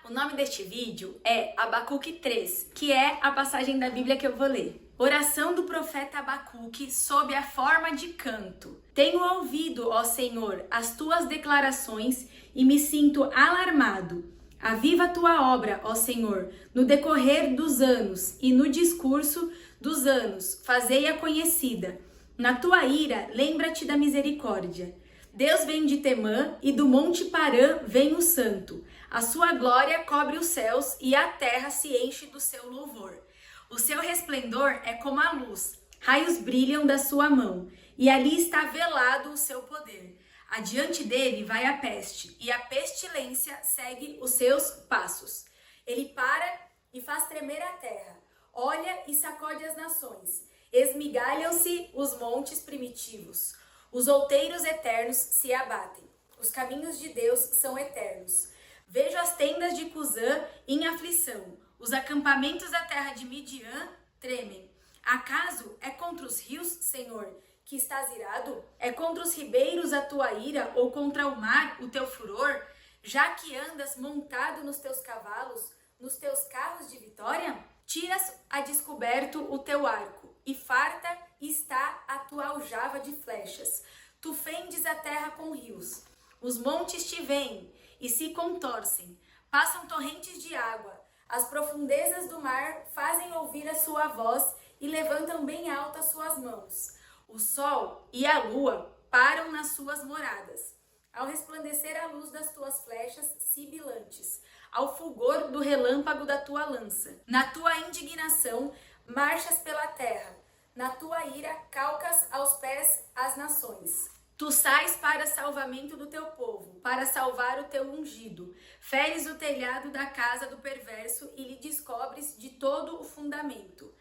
O nome deste vídeo é Abacuque 3, que é a passagem da Bíblia que eu vou ler. Oração do profeta Abacuque sob a forma de canto. Tenho ouvido, ó Senhor, as tuas declarações e me sinto alarmado. Aviva a tua obra, ó Senhor, no decorrer dos anos e no discurso dos anos, fazei-a conhecida. Na tua ira, lembra-te da misericórdia. Deus vem de Temã e do monte Parã vem o santo. A sua glória cobre os céus e a terra se enche do seu louvor. O seu resplendor é como a luz, raios brilham da sua mão, e ali está velado o seu poder. Adiante dele vai a peste, e a pestilência segue os seus passos. Ele para e faz tremer a terra, olha e sacode as nações. Esmigalham-se os montes primitivos. Os outeiros eternos se abatem. Os caminhos de Deus são eternos. Vejo as tendas de Cusã em aflição. Os acampamentos da terra de Midian tremem. Acaso é contra os rios, Senhor, que estás irado? É contra os ribeiros a tua ira ou contra o mar o teu furor? Já que andas montado nos teus cavalos, nos teus carros de vitória? Tiras a descoberto o teu arco, e farta está a tua aljava de flechas. Tu fendes a terra com rios. Os montes te veem e se contorcem. Passam torrentes de água. As profundezas do mar fazem ouvir a sua voz e levantam bem alto as suas mãos. O sol e a lua param nas suas moradas. Ao resplandecer a luz das tuas flechas sibilantes, ao fulgor do relâmpago da tua lança. Na tua indignação, marchas pela terra. Na tua ira, calcas aos pés as nações. Tu sais para salvamento do teu povo, para salvar o teu ungido. Feres o telhado da casa do perverso e lhe descobres de todo o fundamento.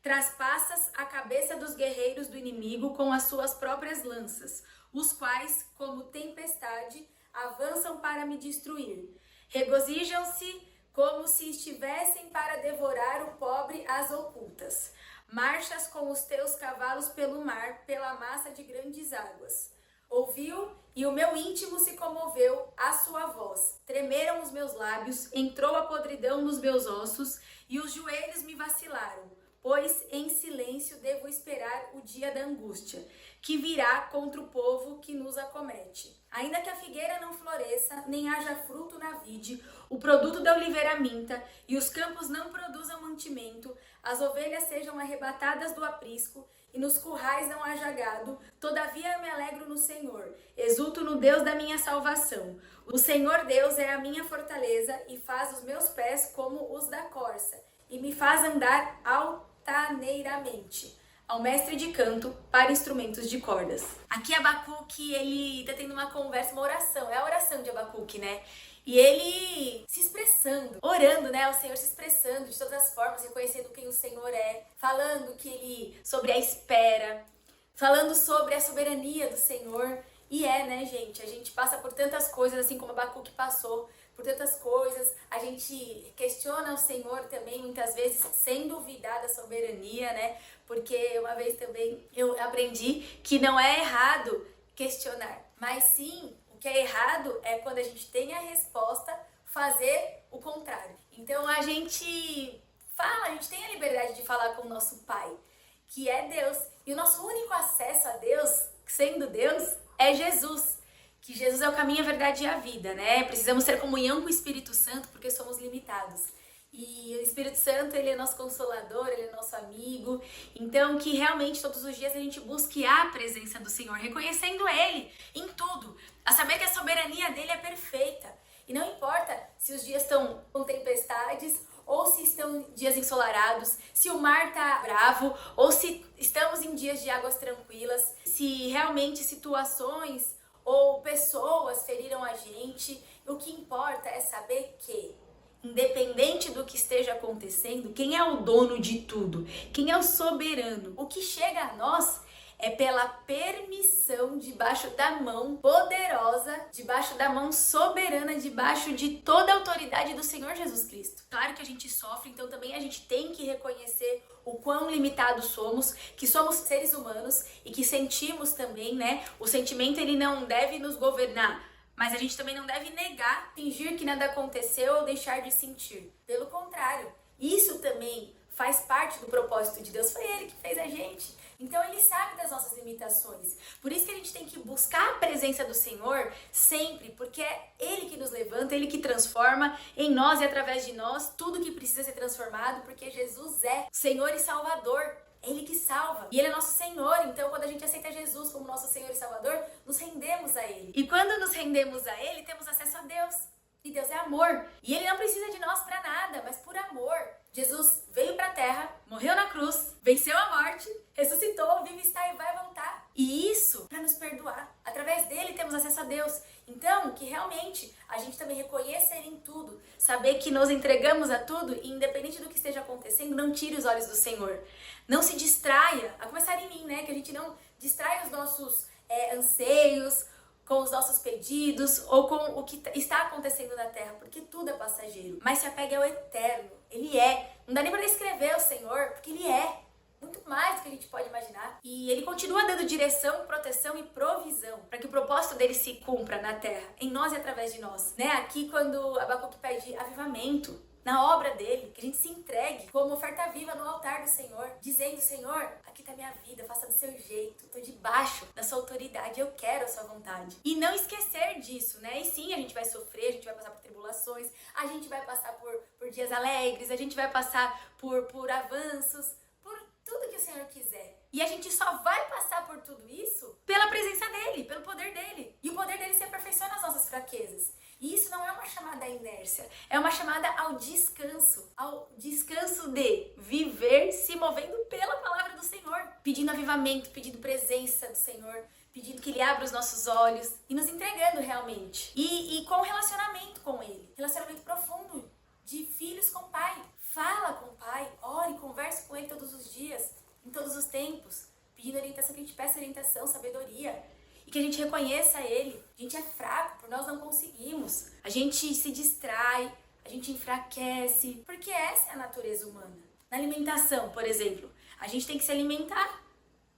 Traspassas a cabeça dos guerreiros do inimigo com as suas próprias lanças, os quais, como tempestade, avançam para me destruir. Regozijam-se como se estivessem para devorar o pobre às ocultas. Marchas com os teus cavalos pelo mar, pela massa de grandes águas. Ouviu e o meu íntimo se comoveu à sua voz. Tremeram os meus lábios, entrou a podridão nos meus ossos e os joelhos me vacilaram. Pois em silêncio devo esperar o dia da angústia, que virá contra o povo que nos acomete. Ainda que a figueira não floresça, nem haja fruto na vide, o produto da oliveira minta, e os campos não produzam mantimento, as ovelhas sejam arrebatadas do aprisco, e nos currais não haja gado, todavia eu me alegro no Senhor, exulto no Deus da minha salvação. O Senhor Deus é a minha fortaleza, e faz os meus pés como os da corça, e me faz andar altaneiramente. Ao mestre de canto para instrumentos de cordas. Aqui Abacuque, ele tá tendo uma conversa, uma oração, é a oração de Abacuque, né? E ele se expressando, orando, né, ao Senhor, se expressando de todas as formas, reconhecendo quem o Senhor é, falando sobre a espera, falando sobre a soberania do Senhor. E né, gente, a gente passa por tantas coisas, assim como Abacuque passou por tantas coisas, a gente questiona o Senhor também, muitas vezes, sem duvidar da soberania, né? Porque uma vez também eu aprendi que não é errado questionar, mas sim, o que é errado é quando a gente tem a resposta, fazer o contrário. Então a gente tem a liberdade de falar com o nosso Pai, que é Deus. E o nosso único acesso a Deus, sendo Deus, é Jesus. Que Jesus é o caminho, a verdade e a vida, né? Precisamos ter comunhão com o Espírito Santo porque somos limitados. E o Espírito Santo, ele é nosso consolador, ele é nosso amigo. Então, que realmente todos os dias a gente busque a presença do Senhor, reconhecendo Ele em tudo. A saber que a soberania dele é perfeita. E não importa se os dias estão com tempestades ou se estão dias ensolarados, se o mar tá bravo ou se estamos em dias de águas tranquilas, se realmente situações ou pessoas feriram a gente. O que importa é saber que, independente do que esteja acontecendo, quem é o dono de tudo? Quem é o soberano? O que chega a nós é pela permissão debaixo da mão poderosa, debaixo da mão soberana, debaixo de toda a autoridade do Senhor Jesus Cristo. Claro que a gente sofre, então também a gente tem que reconhecer o quão limitados somos, que somos seres humanos e que sentimos também, né? O sentimento, ele não deve nos governar, Mas a gente também não deve negar, fingir que nada aconteceu ou deixar de sentir. Pelo contrário, isso também faz parte do propósito de Deus. Foi Ele que fez a gente. Então Ele sabe das nossas limitações. Por isso que a gente tem que buscar a presença do Senhor sempre, porque é Ele que nos levanta, Ele que transforma em nós e através de nós tudo que precisa ser transformado, porque Jesus é Senhor e Salvador. É Ele que salva. E Ele é nosso Senhor. Então, quando a gente aceita Jesus como nosso Senhor e Salvador, nos rendemos a Ele. E quando nos rendemos a Ele, temos acesso a Deus. E Deus é amor. E Ele não precisa de nós para nada, mas por amor. Jesus veio para a terra, morreu na cruz, venceu a morte, ressuscitou, vive, está e vai voltar. E isso para nos perdoar. Através dele temos acesso a Deus. Então, que realmente a gente também reconheça Ele em tudo. Saber que nos entregamos a tudo e independente do que esteja acontecendo, não tire os olhos do Senhor. Não se distraia, a começar em mim, né? Que a gente não distraia os nossos anseios, com os nossos pedidos ou com o que está acontecendo na terra, porque tudo é passageiro. Mas se apegue ao eterno. Ele é. Não dá nem para descrever o Senhor, porque Ele é. Muito mais do que a gente pode imaginar. E Ele continua dando direção, proteção e provisão para que o propósito dele se cumpra na terra, em nós e através de nós. Né? Aqui quando Abacuque pede avivamento na obra dele, que a gente se entregue como oferta viva no altar do Senhor, dizendo: Senhor, aqui tá minha vida, faça do seu jeito, tô debaixo da sua autoridade, eu quero a sua vontade. E não esquecer disso, né? E sim, a gente vai sofrer, a gente vai passar por tribulações, a gente vai passar por dias alegres, a gente vai passar por avanços, por tudo que o Senhor quiser. E a gente só vai passar por tudo isso pela presença dele, pelo poder dele. E o poder dele se aperfeiçoa nas nossas fraquezas. E isso não é uma chamada à inércia, é uma chamada ao descanso de viver se movendo pela palavra do Senhor, pedindo avivamento, pedindo presença do Senhor, pedindo que Ele abra os nossos olhos e nos entregando realmente. E com relacionamento com Ele, relacionamento profundo, de filhos com o Pai. Fala com o Pai, ore, converse com Ele todos os dias, em todos os tempos, pedindo orientação, que a gente peça orientação, sabedoria. Que a gente reconheça Ele. A gente é fraco, por nós não conseguimos. A gente se distrai, a gente enfraquece, porque essa é a natureza humana. Na alimentação, por exemplo, a gente tem que se alimentar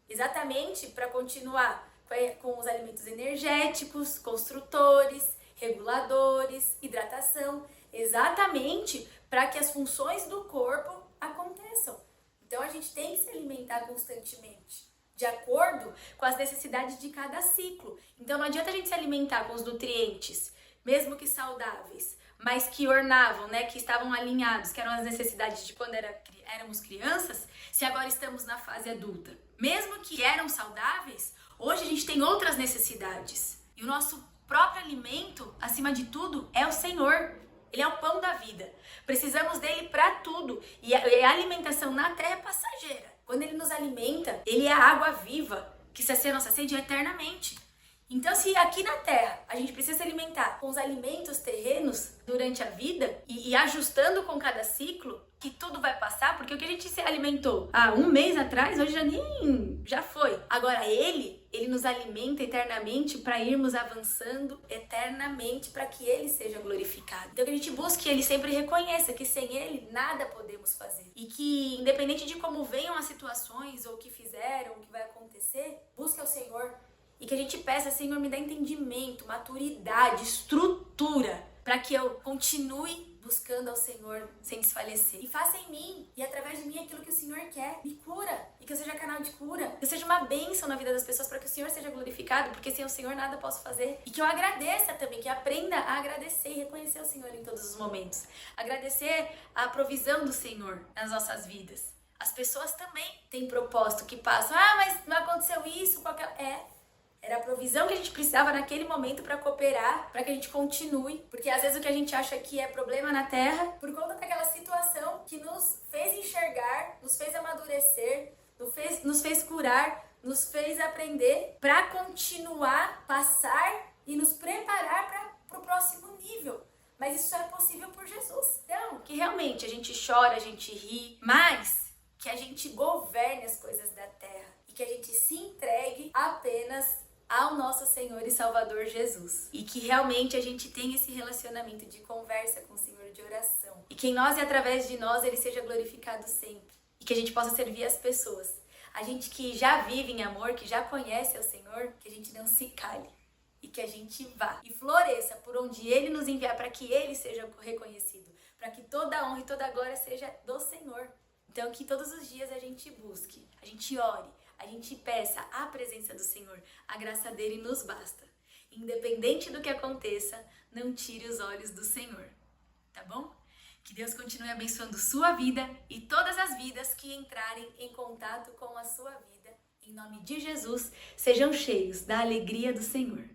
exatamente para continuar com os alimentos energéticos, construtores, reguladores, hidratação, exatamente para que as funções do corpo aconteçam. Então a gente tem que se alimentar constantemente, de acordo com as necessidades de cada ciclo. Então não adianta a gente se alimentar com os nutrientes, mesmo que saudáveis, mas que ornavam, né, que estavam alinhados, que eram as necessidades de quando éramos crianças, se agora estamos na fase adulta. Mesmo que eram saudáveis, hoje a gente tem outras necessidades. E o nosso próprio alimento, acima de tudo, é o Senhor. Ele é o pão da vida. Precisamos dele para tudo. E a alimentação na terra é passageira. Quando Ele nos alimenta, Ele é a água viva, que sacia a nossa sede eternamente. Então, se aqui na Terra a gente precisa se alimentar com os alimentos terrenos durante a vida e ajustando com cada ciclo, que tudo vai passar, porque o que a gente se alimentou há um mês atrás, hoje já foi. Agora Ele nos alimenta eternamente para irmos avançando eternamente para que Ele seja glorificado. Então que a gente busque Ele, sempre reconheça que sem Ele nada podemos fazer. E que independente de como venham as situações, ou o que fizeram, o que vai acontecer, busque ao Senhor. E que a gente peça: Senhor, me dá entendimento, maturidade, estrutura, para que eu continue buscando ao Senhor sem desfalecer. E faça em mim e através de mim aquilo que o Senhor quer. Me cura. E que eu seja canal de cura. Que eu seja uma bênção na vida das pessoas para que o Senhor seja glorificado, porque sem o Senhor nada posso fazer. E que eu agradeça também, que aprenda a agradecer e reconhecer o Senhor em todos os momentos. Agradecer a provisão do Senhor nas nossas vidas. As pessoas também têm propósito, que passam: mas não aconteceu isso, era a provisão que a gente precisava naquele momento para cooperar, para que a gente continue. Porque às vezes o que a gente acha que é problema na terra, por conta daquela situação que nos fez enxergar, nos fez amadurecer, nos fez curar, nos fez aprender para continuar, passar e nos preparar para o próximo nível. Mas isso só é possível por Jesus. Então, que realmente a gente chora, a gente ri, mas que a gente governe as coisas da terra e que a gente se entregue apenas ao nosso Senhor e Salvador Jesus. E que realmente a gente tenha esse relacionamento de conversa com o Senhor, de oração. E que em nós e através de nós Ele seja glorificado sempre. E que a gente possa servir as pessoas. A gente que já vive em amor, que já conhece o Senhor, que a gente não se cale. E que a gente vá e floresça por onde Ele nos enviar, para que Ele seja reconhecido, para que toda a honra e toda a glória seja do Senhor. Então, que todos os dias a gente busque, a gente ore, a gente peça a presença do Senhor, a graça dele nos basta. Independente do que aconteça, não tire os olhos do Senhor, tá bom? Que Deus continue abençoando sua vida e todas as vidas que entrarem em contato com a sua vida. Em nome de Jesus, sejam cheios da alegria do Senhor.